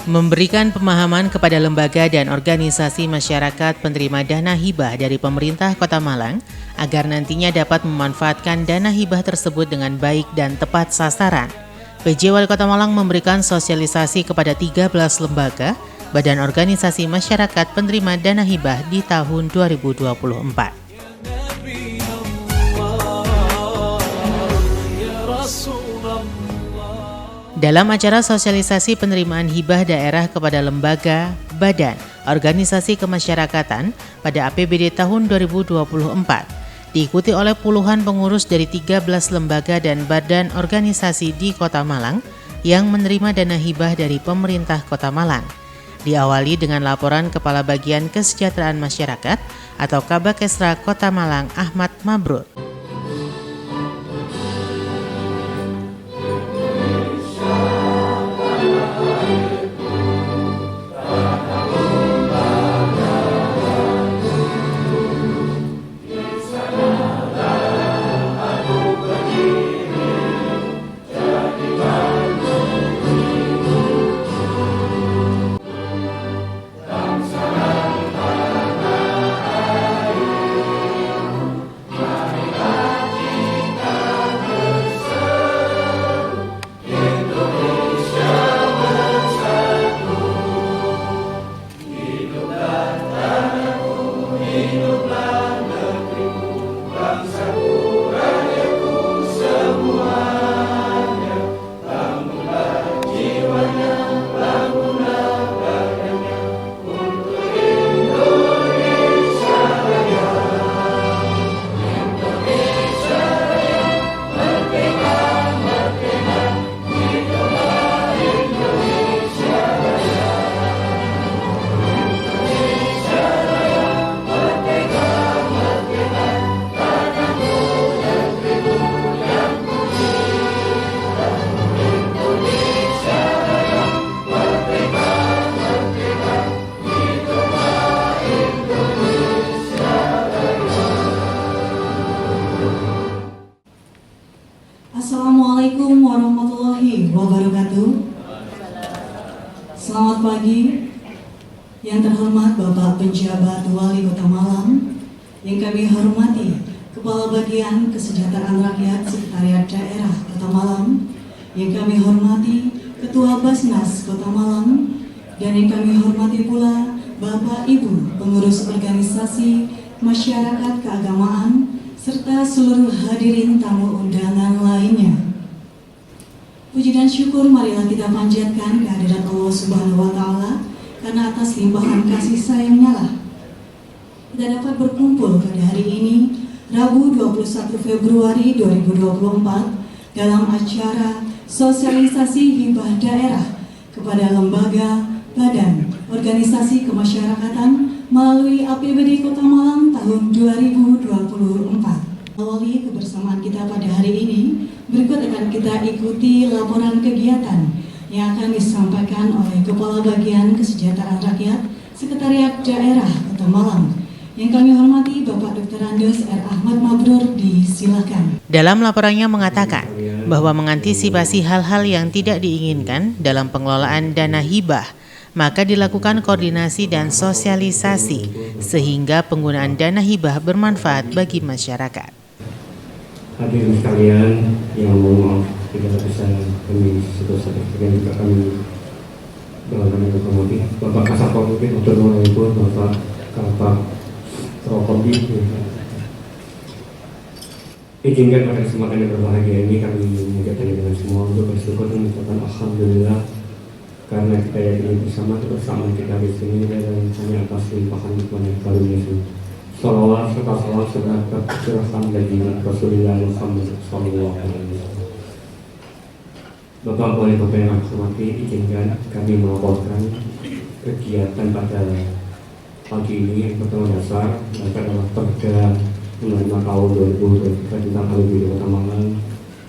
Memberikan pemahaman kepada lembaga dan organisasi masyarakat penerima dana hibah dari pemerintah Kota Malang agar nantinya dapat memanfaatkan dana hibah tersebut dengan baik dan tepat sasaran. PJ Wali Kota Malang memberikan sosialisasi kepada 13 lembaga, badan organisasi masyarakat penerima dana hibah di tahun 2024. Dalam acara sosialisasi penerimaan hibah daerah kepada lembaga, badan, organisasi kemasyarakatan pada APBD tahun 2024, diikuti oleh puluhan pengurus dari 13 lembaga dan badan organisasi di Kota Malang yang menerima dana hibah dari pemerintah Kota Malang. Diawali dengan laporan Kepala Bagian Kesejahteraan Masyarakat atau Kabakesra Kota Malang Ahmad Mabrur. Assalamualaikum warahmatullahi wabarakatuh. Selamat pagi. Yang terhormat Bapak Penjabat Wali Kota Malang, yang kami hormati Kepala Bagian Kesejahteraan Rakyat Sekretariat Daerah Kota Malang, yang kami hormati Ketua Basnas Kota Malang, dan yang kami hormati pula Bapak Ibu Pengurus Organisasi Masyarakat Keagamaan serta seluruh hadirin tamu undangan lainnya. Puji dan syukur marilah kita panjatkan kehadirat Allah Subhanahu wa Ta'ala karena atas limpahan kasih sayangnya lah kita dapat berkumpul pada hari ini, Rabu 21 Februari 2024 dalam acara sosialisasi hibah daerah kepada lembaga, badan, organisasi kemasyarakatan melalui APBD Kota Malang tahun 2024. Awali kebersamaan kita pada hari ini, berikut akan kita ikuti laporan kegiatan yang akan disampaikan oleh Kepala Bagian Kesejahteraan Rakyat Sekretariat Daerah Kota Malang. Yang kami hormati Bapak Dr. Andes R. Ahmad Mabrur, disilakan. Dalam laporannya mengatakan bahwa mengantisipasi hal-hal yang tidak diinginkan dalam pengelolaan dana hibah, maka dilakukan koordinasi dan sosialisasi sehingga penggunaan dana hibah bermanfaat bagi masyarakat. Hadirin sekalian yang mau tidak bisa kami seterusnya juga kami dalam menghormati Bapak Kasatpol mungkin untuk mengumpul Bapak Prokopi. Izinkan pada kesempatan yang berbahagia ini kami mengucapkan dengan semua untuk bersyukur dan mengucapkan alhamdulillah karena kita yakin bersama kebersamaan kita di sini dan hanya atas limpahan nikmat karunia ini. Salawat serta salam serahkan bagi Rasulullah Muhammad Sallallahu Alaihi Wasallam. Bapak Wali Kota yang aku hormati, izinkan kami melaporkan kegiatan pada pagi ini yang pertama dasar adalah Perda Nomor 5 Tahun 2023 tentang APBD Kota Malang,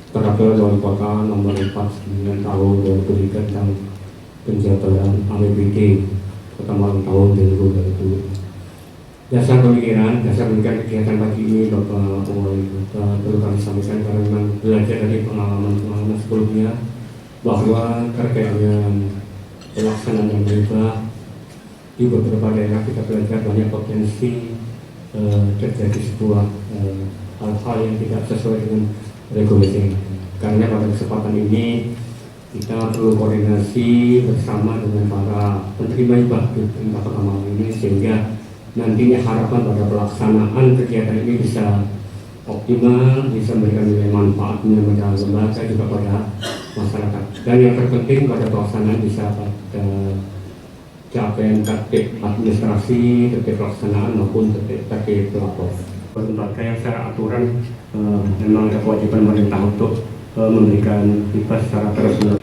Peraturan Wali Kota Nomor 49 Tahun 2023 tentang penjabaran APBD Kota Malang tahun 2020. Dasar pemikiran kegiatan pagi ini Bapak Wali Kota perlu kami sampaikan karena memang belajar dari pengalaman sebelumnya bahwa terkait dengan pelaksanaan yang berubah di beberapa daerah kita belajar banyak potensi terjadi sebuah hal-hal yang tidak sesuai dengan regulasi. Karena pada kesempatan ini kita perlu koordinasi bersama dengan para penerima hibah di pemerintah Kota Malang ini sehingga nantinya harapan pada pelaksanaan kegiatan ini bisa optimal, bisa memberikan nilai manfaatnya pada lembaga juga pada masyarakat. Dan yang terpenting pada pelaksanaan bisa pada capaian tertib administrasi, tertib pelaksanaan maupun tertib pelapor. Lembaga yang secara aturan memang ada kewajiban pemerintah untuk memberikan hibah secara terus-menerus.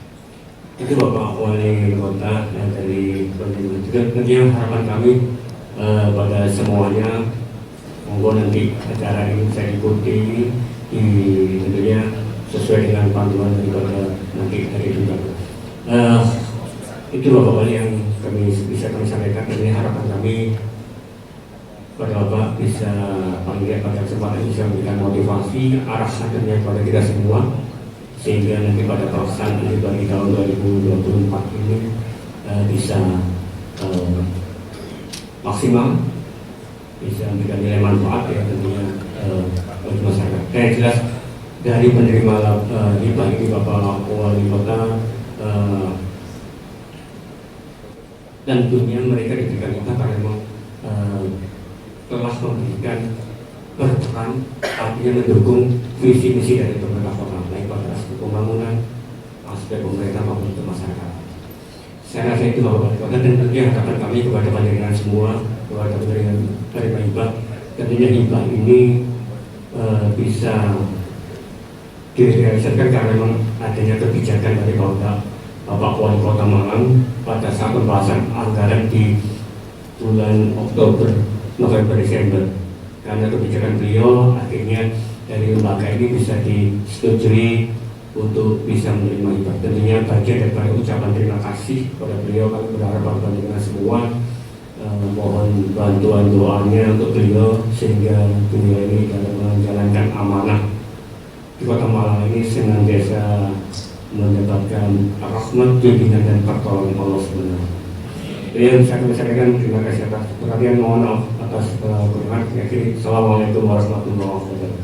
Itu Bapak Wali Kota dari pemerintah. Juga tentunya harapan kami pada semuanya, monggo nanti acara ini bisa diikuti tentunya sesuai dengan panduan daripada nanti dari lembaga. Itu Bapak Wali yang bisa kami sampaikan. Ini harapan kami pada Bapak bisa paling tidak pada kesempatan bisa memberikan motivasi arah kadernya kepada kita semua sehingga nanti pada pelaksanaan di tahun 2024 ini bisa maksimal, bisa memberikan nilai manfaat ya tentunya bagi masyarakat. Yang jelas dari penerima hibah ini Bapak Wali Kota tentunya mereka diberikan hibah karena memang telah memberikan berperan artinya mendukung visi misi dari pemerintah kota baik pada aspek pembangunan, aspek pemerintah maupun untuk masyarakat. Saya rasa itu Bapak Wali Kota dan tentunya harapan kami kepada panjenengan semua, kepada penerima hibah, tentunya hibah ini bisa direalisasikan karena memang adanya kebijakan dari Bapak Wali Kota Malang pada saat pembahasan anggaran di bulan Oktober, November, Desember. Karena kebijakan beliau akhirnya dari lembaga ini bisa disetujui untuk bisa menerima hibah. Tentunya bagian daripada ucapan terima kasih kepada beliau, kami berharap panjenengan semua mohon bantuan doanya untuk beliau sehingga beliau ini dalam menjalankan amanah di Kota Malang ini senantiasa mendapatkan rahmat, bimbingan dan pertolongan Allah SWT. Yang saya sampaikan, terima kasih atas perhatian, mohon maaf atas kekurangan. Assalamualaikum warahmatullahi wabarakatuh.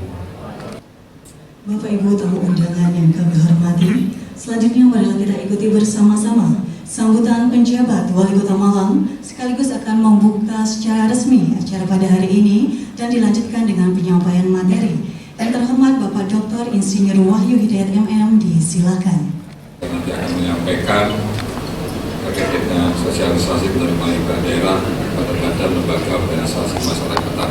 Bapak Ibu tamu undangan yang kami hormati, selanjutnya marilah kita ikuti bersama-sama sambutan penjabat Wali Kota Malang sekaligus akan membuka secara resmi acara pada hari ini dan dilanjutkan dengan penyampaian materi. Yang terhormat Bapak Dr. Insinyur Wahyu Hidayat MM, disilakan. Nanti akan menyampaikan terkait dengan sosialisasi penerima hibah daerah pada badan lembaga organisasi masyarakatan.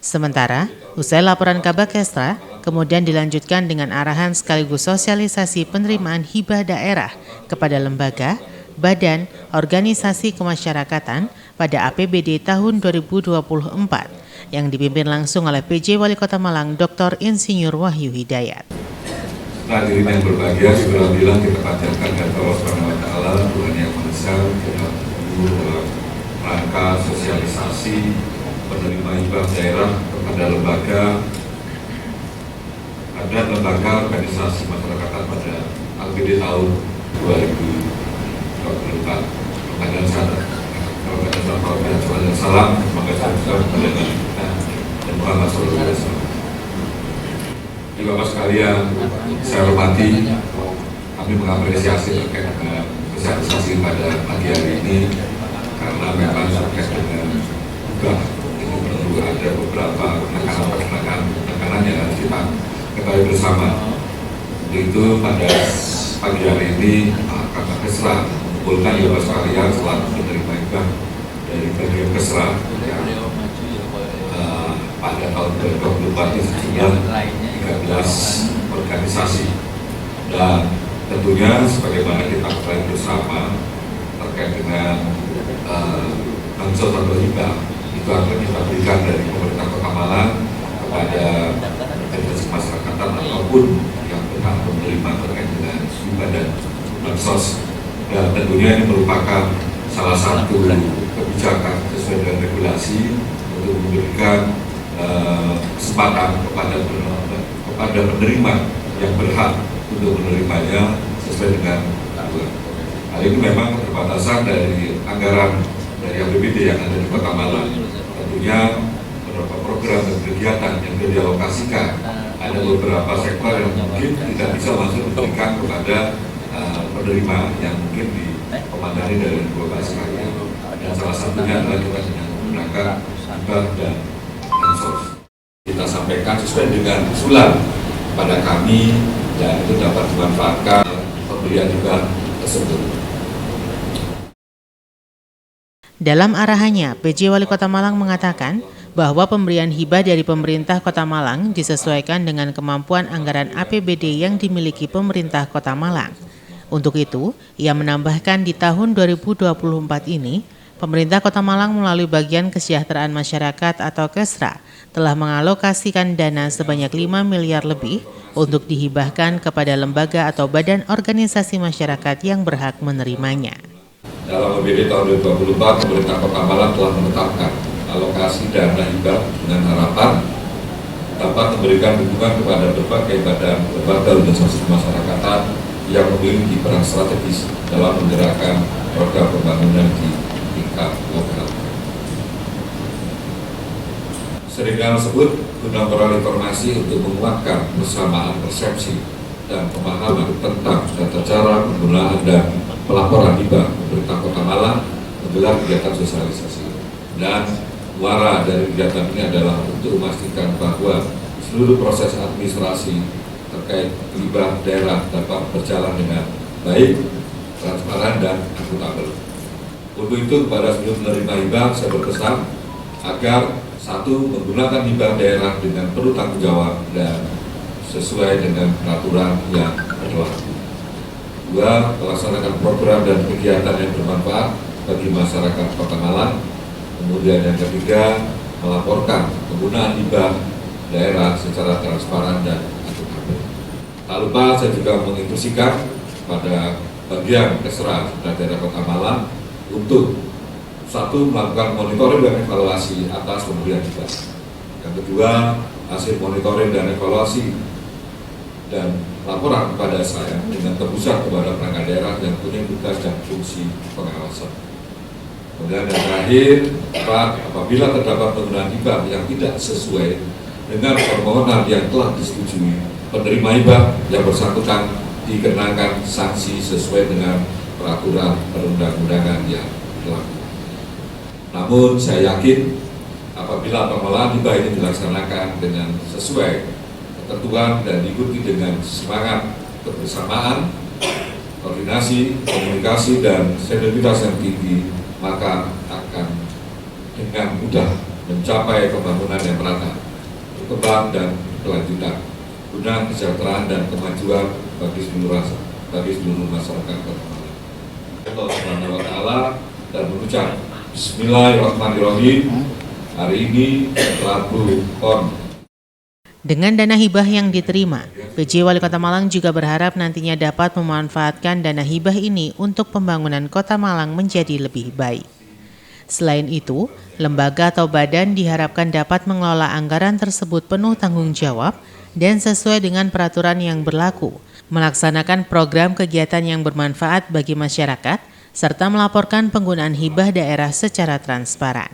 Sementara, usai laporan Kabak Kestra, kemudian dilanjutkan dengan arahan sekaligus sosialisasi penerimaan hibah daerah kepada lembaga, badan, organisasi kemasyarakatan pada APBD tahun 2024 yang dipimpin langsung oleh PJ Wali Kota Malang Dr. Insinyur Wahyu Hidayat. Hadirin yang berbahagia, alhamdulillah kita panjatkan kepada Allah Subhanahu wa taala, Tuhan Yang Maha Esa, kita dalam rangka sosialisasi penerima hibah daerah kepada lembaga, ada lembaga organisasi masyarakatan pada APBD tahun 2024. Pertanyaan saya, salam, terima kasih kepada dan Muhammad Sallallahu Alaihi Wasallam. Bapak sekalian, saya hormati, kami mengapresiasi terkait dengan sosialisasi pada pagi hari ini karena memang terkait dengan juga ini perlu ada beberapa penekanan yang harus kita ketahui bersama. Itu pada pagi hari ini Kakak Kesra mengumpulkan Bapak sekalian selalu menerima hibah dari bagian Kesra pada tahun 2024 ini sejumlah 13 organisasi, dan tentunya sebagaimana kita ketahui bersama terkait dengan bansos atau hibah itu akan kita berikan dari pemerintah Kota Malang kepada organisasi masyarakatan ataupun yang berhak menerima terkait dengan hibah dan bansos, dan tentunya ini merupakan salah satu kebijakan sesuai dengan regulasi untuk memberikan kesempatan kepada penerima yang berhak untuk menerimanya sesuai dengan aturan. Hal ini memang keterbatasan dari anggaran dari APBD yang ada di Kota Malang. Tentunya beberapa program dan kegiatan yang dialokasikan, ada beberapa sektor yang mungkin tidak bisa langsung diberikan kepada penerima yang mungkin dipandani dari beberapa sekalian. Dan salah satunya adalah kita dengan menggunakan hibah dan bansos. Kita sampaikan sesuai dengan usulan pada kami dan itu dapat dimanfaatkan pemberian hibah tersebut. Dalam arahannya, PJ Wali Kota Malang mengatakan bahwa pemberian hibah dari pemerintah Kota Malang disesuaikan dengan kemampuan anggaran APBD yang dimiliki pemerintah Kota Malang. Untuk itu, ia menambahkan di tahun 2024 ini, pemerintah Kota Malang melalui Bagian Kesejahteraan Masyarakat atau Kesra telah mengalokasikan dana sebanyak 5 miliar lebih untuk dihibahkan kepada lembaga atau badan organisasi masyarakat yang berhak menerimanya. Dalam APBD tahun 2024, pemerintah Kota Malang telah menetapkan alokasi dana hibah dengan harapan dapat memberikan dukungan kepada berbagai badan lembaga organisasi kemasyarakatan yang memiliki peran strategis dalam menggerakkan program pembangunan di tingkat lokal. Sehingga tersebut guna memperoleh informasi untuk menguatkan persamaan persepsi dan pemahaman tentang tata cara penggunaan dan pelaporan hibah pemerintah Kota Malang menggelar kegiatan sosialisasi. Dan muara dari kegiatan ini adalah untuk memastikan bahwa seluruh proses administrasi terkait hibah daerah dapat berjalan dengan baik, transparan, dan akuntabel. Untuk itu kepada seluruh penerima hibah saya berpesan agar satu, menggunakan hibah daerah dengan penuh tanggung jawab dan sesuai dengan peraturan yang berlaku. Dua, melaksanakan program dan kegiatan yang bermanfaat bagi masyarakat Kota Malang. Kemudian yang ketiga, melaporkan penggunaan hibah daerah secara transparan dan akuntabel. Tak lupa saya juga menginstruksikan pada bagian Kesra daerah Kota Malang untuk satu, melakukan monitoring dan evaluasi atas pemberian hibah. Yang kedua, hasil monitoring dan evaluasi dan laporan kepada saya dengan terpusat kepada perangkat daerah yang punya tugas dan fungsi pengawasan. Kemudian yang terakhir, apabila terdapat penggunaan hibah yang tidak sesuai dengan permohonan yang telah disetujui, penerima hibah yang bersangkutan dikenakan sanksi sesuai dengan peraturan perundang-undangan yang berlaku. Namun saya yakin apabila pengelolaan hibah ini dilaksanakan dengan sesuai ketentuan dan diikuti dengan semangat kebersamaan, koordinasi, komunikasi, dan sinergitas yang tinggi, maka akan dengan mudah mencapai pembangunan yang merata, berkembang dan berkelanjutan, guna kesejahteraan dan kemajuan bagi seluruh masyarakat Kota Malang. Allah Subhanahu wa Ta'ala, dan mengucap Bismillahirrahmanirrahim. Hari ini Rabu Pon. Dengan dana hibah yang diterima, PJ Wali Kota Malang juga berharap nantinya dapat memanfaatkan dana hibah ini untuk pembangunan Kota Malang menjadi lebih baik. Selain itu, lembaga atau badan diharapkan dapat mengelola anggaran tersebut penuh tanggung jawab dan sesuai dengan peraturan yang berlaku, melaksanakan program kegiatan yang bermanfaat bagi masyarakat, serta melaporkan penggunaan hibah daerah secara transparan.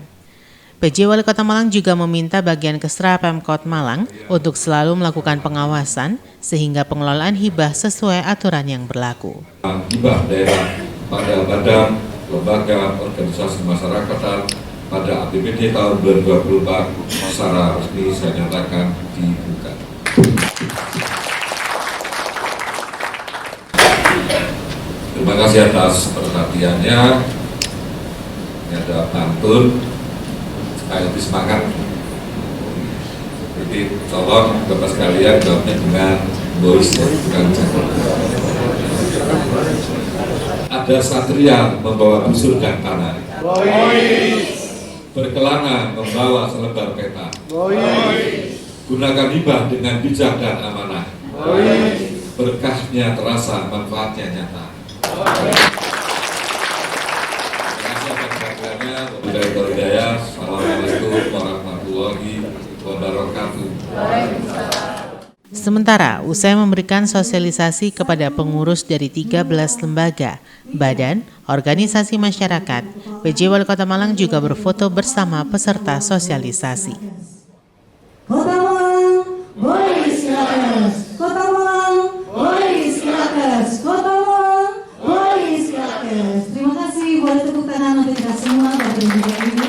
PJ Wali Kota Malang juga meminta bagian Kesra Pemkot Malang untuk selalu melakukan pengawasan sehingga pengelolaan hibah sesuai aturan yang berlaku. Hibah daerah pada badan, lembaga, organisasi masyarakatan pada APBD tahun 2024 secara resmi saya nyatakan dibuka. Terima kasih atas perhatiannya. Ini ada pantun. Ayo lebih semangat. Jadi tolong Bapak sekalian jawabnya dengan boys, bukan cakap. Ada satria membawa busur dan panah. Berkelana membawa selebar peta. Gunakan hibah dengan bijak dan amanah. Berkahnya terasa, manfaatnya nyata. Assalamualaikum warahmatullahi wabarakatuh. Sementara, usai memberikan sosialisasi kepada pengurus dari 13 lembaga, badan, organisasi masyarakat, PJ Wali Kota Malang juga berfoto bersama peserta sosialisasi. Kota Malang, boleh istirahat. Kota Malang, boleh istirahat. Kota Malang, boleh istirahat. Terima kasih, boleh tepuk tangan untuk kita semua bagi juga ini.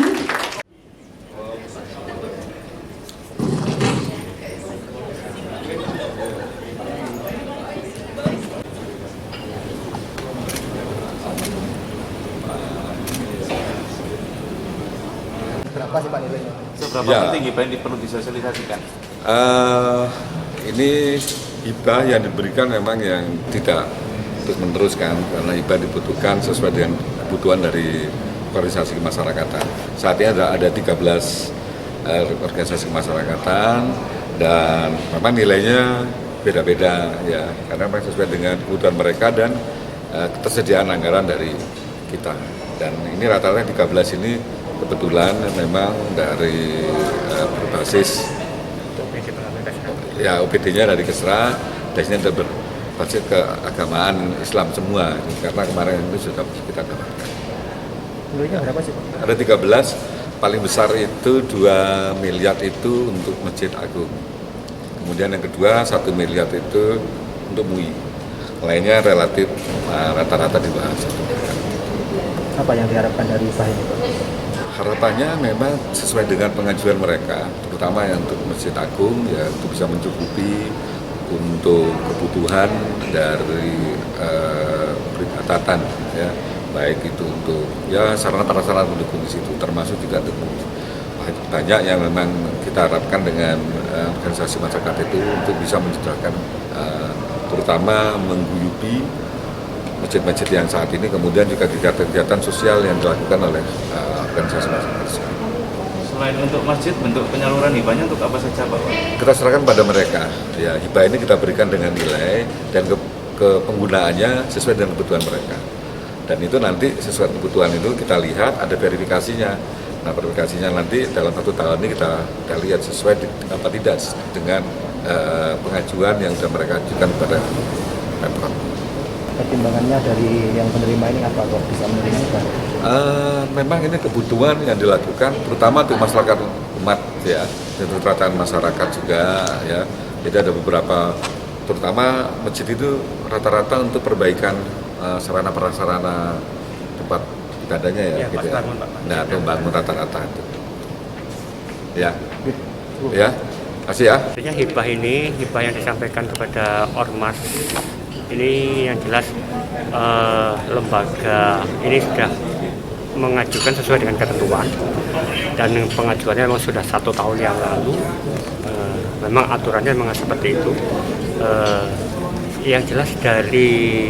Berapa sih Pak nilainya? Seberapa Ya. penting hibah ini perlu disosialisasikan? Ini hibah yang diberikan memang yang tidak terus meneruskan karena hibah dibutuhkan sesuai dengan kebutuhan dari organisasi kemasyarakatan. Saat ini ada 13 organisasi kemasyarakatan dan memang nilainya beda-beda ya karena memang sesuai dengan kebutuhan mereka dan ketersediaan anggaran dari kita. Dan ini rata-rata 13 ini kebetulan memang dari berbasis ya OPD-nya dari Kesra, dasnya berbasis keagamaan Islam semua karena kemarin itu sudah kita dapatkan. Nilainya berapa sih Pak? Ada 13, paling besar itu 2 miliar itu untuk Masjid Agung. Kemudian yang kedua 1 miliar itu untuk MUI. Lainnya relatif rata-rata di bawah 1 miliar. Apa yang diharapkan dari hibah ini Pak? Harapannya memang sesuai dengan pengajuan mereka, terutama yang untuk Masjid Agung ya untuk bisa mencukupi untuk kebutuhan dari peribadatan ya, baik itu untuk ya sarana-prasarana pendukung di situ, termasuk juga untuk banyak yang memang kita harapkan dengan organisasi masyarakat itu untuk bisa menciptakan terutama mengguyupi masjid-masjid yang saat ini, kemudian juga kegiatan-kegiatan sosial yang dilakukan oleh organisasi masyarakat. Selain untuk masjid, bentuk penyaluran hibahnya untuk apa saja Pak? Kita serahkan pada mereka. Ya, hibah ini kita berikan dengan nilai dan ke penggunaannya sesuai dengan kebutuhan mereka. Dan itu nanti sesuai kebutuhan itu kita lihat ada verifikasinya. Nah, verifikasinya nanti dalam 1 tahun ini kita lihat sesuai apa tidak dengan pengajuan yang sudah mereka ajukan kepada Pemkot. Pertimbangannya dari yang penerima ini apa kok bisa menerima hibah? Memang ini kebutuhan yang dilakukan terutama untuk masyarakat umat ya, dan keterlibatan masyarakat juga ya. Jadi ada beberapa, terutama masjid itu rata-rata untuk perbaikan sarana prasarana tempat ibadahnya ya, gitu ya. bangun, Pak. Nah, itu bangun rata-rata itu. Ya, ya, kasih ya. Artinya hibah ini, hibah yang disampaikan kepada ormas ini yang jelas lembaga ini sudah mengajukan sesuai dengan ketentuan dan pengajuannya memang sudah 1 tahun yang lalu. Memang aturannya memang seperti itu. Yang jelas dari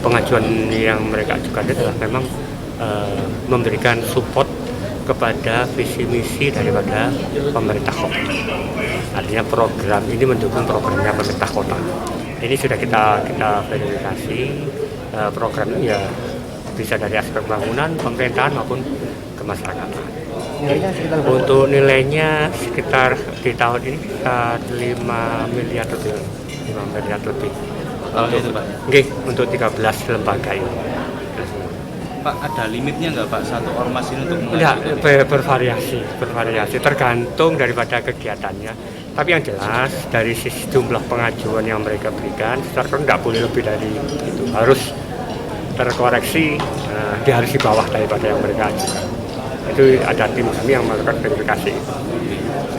pengajuan yang mereka ajukan itu adalah memang memberikan support kepada visi misi daripada pemerintah kota. Artinya program ini mendukung programnya pemerintah kota. Ini sudah kita verifikasi program ini ya bisa dari aspek bangunan, pemerintahan maupun kemasyarakatan. Nilainya sekitar berapa? Untuk nilainya sekitar di tahun ini sekitar 5 miliar lebih. 5 miliar lebih. Tahun itu Pak? Nggih, untuk 13 lembaga ini. Pak, ada limitnya nggak Pak satu ormas ini untuk Enggak, mengajukan? bervariasi tergantung daripada kegiatannya. Tapi yang jelas dari sisi jumlah pengajuan yang mereka berikan, secara tidak boleh lebih dari itu, harus terkoreksi, dia harus di bawah daripada yang mereka ajukan. Itu ada tim kami yang melakukan verifikasi.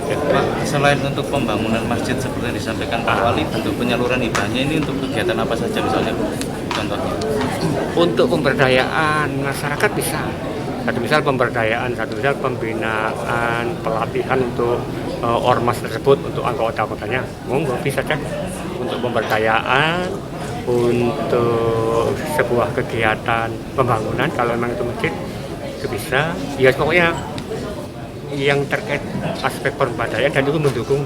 Pak, selain untuk pembangunan masjid seperti yang disampaikan Pak Wali, bentuk penyaluran hibahnya ini untuk kegiatan apa saja misalnya contohnya? Untuk pemberdayaan masyarakat bisa. Satu misal pemberdayaan, satu misal pembinaan, pelatihan untuk ormas tersebut, untuk anggota-anggotanya, monggo bisa cek. Untuk pemberdayaan, untuk sebuah kegiatan pembangunan, kalau memang itu masjid, itu bisa. Ya pokoknya yang terkait aspek pemberdayaan dan itu mendukung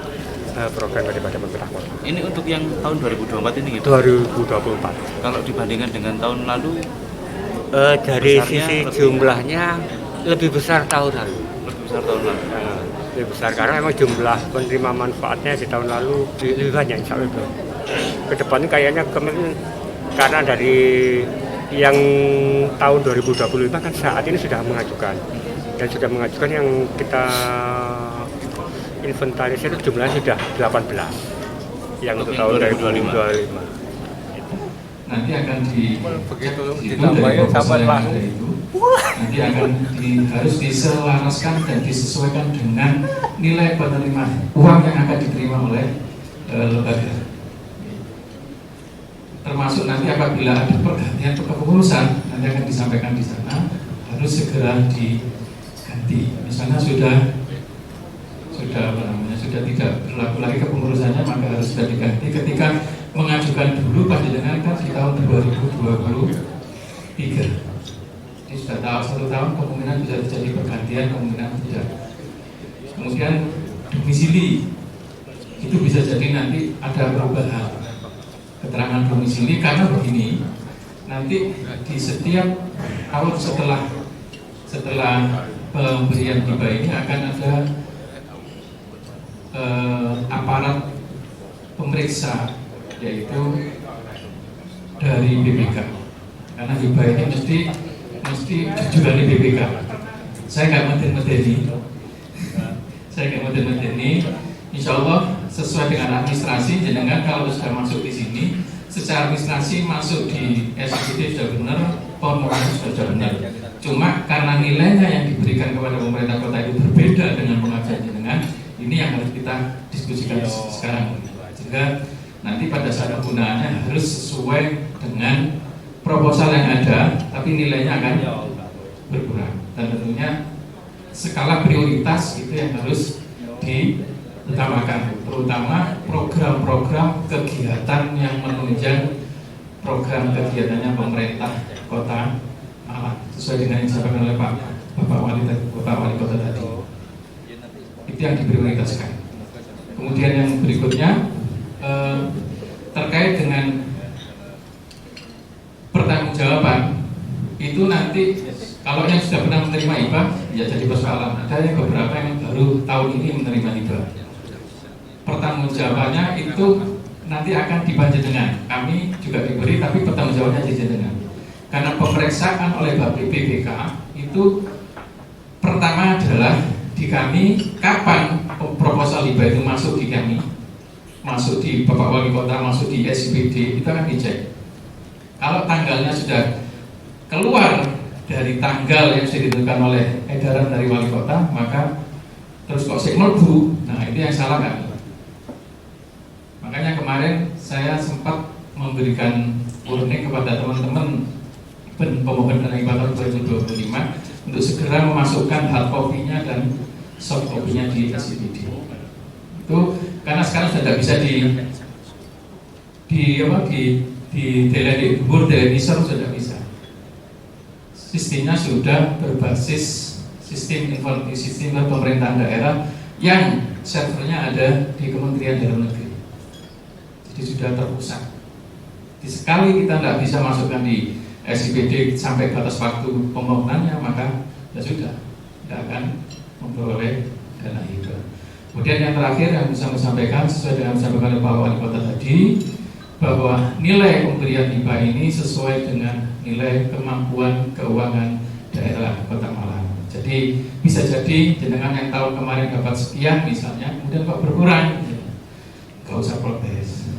program daripada pemerintah kota. Ini untuk yang tahun 2024 ini gitu? 2024. Kalau dibandingkan dengan tahun lalu, dari sisi jumlahnya lebih besar tahun lalu. lebih besar tahun lalu. Lebih besar karena memang jumlah penerima manfaatnya di tahun lalu lebih banyak, insya Allah itu. Kedepan kayaknya kemarin karena dari yang tahun 2025 kan saat ini sudah mengajukan dan sudah mengajukan yang kita inventarisir jumlahnya sudah 18 yang untuk tahun 2025. Nanti akan Begitu ditambahnya sampai itu nanti akan harus diselaraskan dan disesuaikan dengan nilai penerima uang yang akan diterima oleh lembaga. Termasuk nanti apabila ada pergantian kepengurusan nanti akan disampaikan di sana harus segera diganti. Misalnya sudah tidak berlaku lagi kepengurusannya maka harus sudah diganti. Ketika mengajukan dulu panjenengan kan di tahun 2023. Ini sudah tahu 1 tahun kemungkinan bisa terjadi pergantian, kemungkinan tidak. Kemudian domisili itu bisa jadi nanti ada perubahan keterangan domisili karena begini, nanti di setiap tahun setelah pemberian hibah ini akan ada aparat pemeriksa yaitu dari BPK karena hibah ini mesti jujur dari BPK. Saya nggak medeni. Insya Allah sesuai dengan administrasi jenengan kalau sudah masuk di sini secara administrasi masuk di SPT sudah benar, pemrograman sudah benar. Cuma karena nilainya yang diberikan kepada pemerintah kota itu berbeda dengan pengajuan jenengan, ini yang harus kita diskusikan sekarang. Sehingga nanti pada saat penggunaannya harus sesuai dengan proposal yang ada, tapi nilainya akan berkurang. Dan tentunya skala prioritas itu yang harus diutamakan, terutama program-program kegiatan yang menunjang program kegiatannya pemerintah Kota Malang sesuai dengan yang disampaikan oleh Bapak Wali Kota tadi. Itu yang diprioritaskan. Kemudian yang berikutnya terkait dengan pertanggungjawaban itu nanti kalau yang sudah pernah menerima hibah ya jadi persoalan. Ada yang beberapa yang baru tahun ini menerima hibah. Pertanggungjawabannya itu nanti akan dibantu dengan kami juga diberi, tapi pertanggungjawabannya di jenengan. Karena pemeriksaan oleh BPK itu pertama adalah di kami kapan proposal hibah itu masuk di kami, masuk di Bapak Wali Kota, masuk di SIPD, itu akan dicek. Kalau tanggalnya sudah keluar dari tanggal yang sudah ditentukan oleh edaran dari Wali Kota, maka terus kok mlebu, nah itu yang salah kan. Makanya kemarin saya sempat memberikan warning kepada teman-teman pemohon dana hibah tahun 2025 untuk segera memasukkan hard copy-nya dan soft copy-nya di SIPD. Itu karena sekarang sudah tidak bisa di televisor sudah bisa. Sistemnya sudah berbasis sistem pemerintahan daerah yang servernya ada di Kementerian Dalam Negeri. Jadi sudah terpusat. Sekali kita tidak bisa masukkan di SIPD sampai batas waktu pembangunannya, maka ya sudah tidak akan memperoleh dana hibah. Kemudian yang terakhir yang bisa saya sampaikan sesuai dengan disampaikan oleh Pak Wali Kota tadi, bahwa nilai pemberian hibah ini sesuai dengan nilai kemampuan keuangan daerah Kota Malang. Jadi bisa jadi jenengan yang tahun kemarin dapat sekian misalnya, kemudian kok berkurang, nggak usah protes.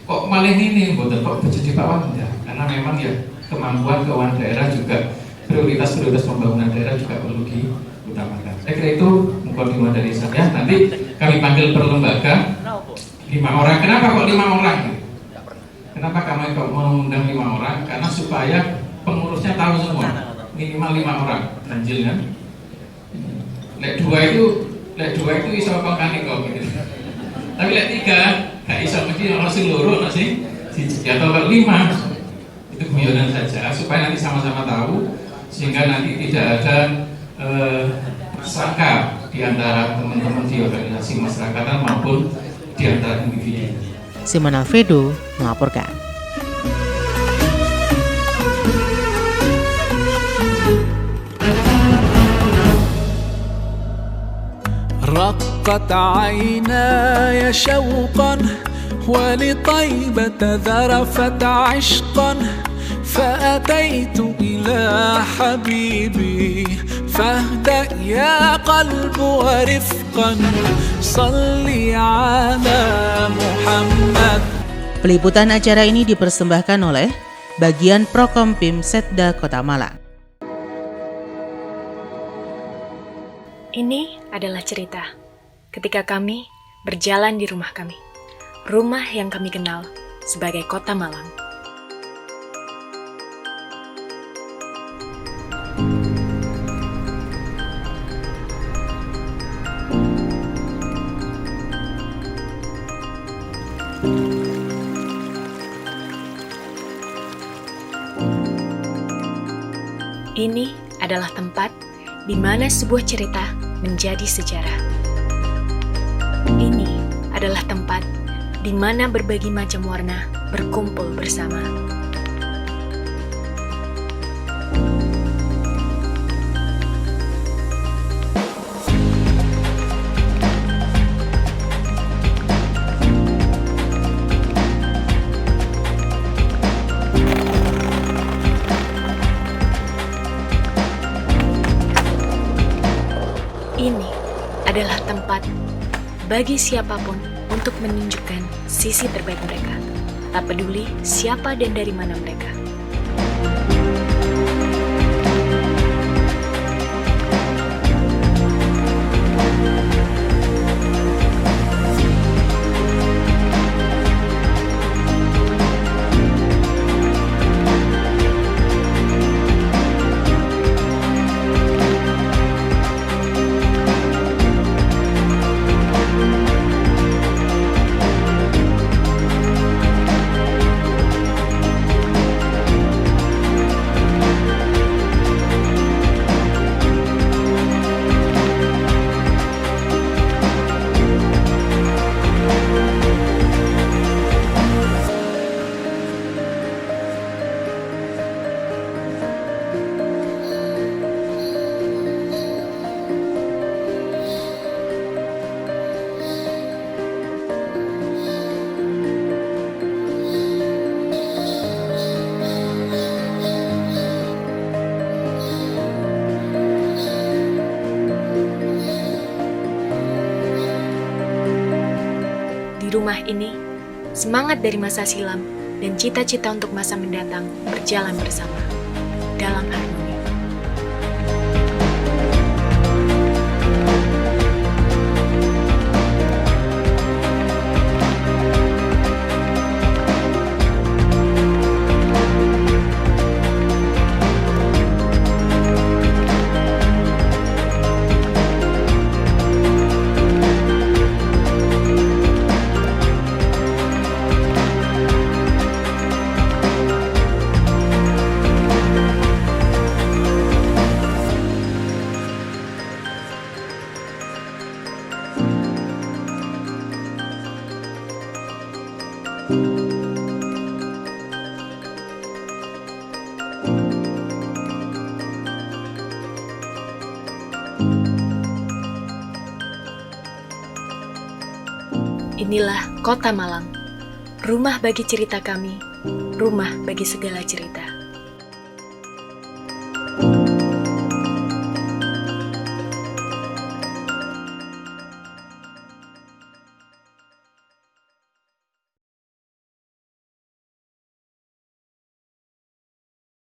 Kok malah ini, kok jadi bawah enggak? Karena memang ya kemampuan keuangan daerah juga, prioritas pembangunan daerah juga perlu diutamakan. Saya kira itu mukadimah dari saya. Nanti kami panggil per lembaga 5 orang. Kenapa kok 5 orang? Kenapa kami kok mengundang 5 orang? Karena supaya pengurusnya tahu semua, minimal 5 orang. Ganjil kan? Lek 2 itu iso kongkane kok gitu. Tapi lek 3 gak iso, mesti orang seluruh masih ya kalau 5 itu guyonan saja supaya nanti sama-sama tahu, sehingga nanti tidak ada sangka di antara teman-teman di organisasi masyarakatan maupun di antara individu. Simon Alfredo melaporkan. رقت عيناي شوقا ولطيبة ذرفت عشقا فأتيت إلى حبيبي فاهدأ يا قلب ورفقا صلي على محمد. Peliputan acara ini dipersembahkan oleh bagian Prokompim Setda Kota Malang. Ini adalah cerita ketika kami berjalan di rumah kami, rumah yang kami kenal sebagai Kota Malang. Ini adalah tempat di mana sebuah cerita menjadi sejarah. Ini adalah tempat di mana berbagai macam warna berkumpul bersama. Ini adalah tempat bagi siapapun untuk menunjukkan sisi terbaik mereka, tak peduli siapa dan dari mana mereka. Rumah ini, semangat dari masa silam dan cita-cita untuk masa mendatang berjalan bersama dalam harmoni. Inilah Kota Malang Rumah bagi cerita kami, rumah bagi segala cerita.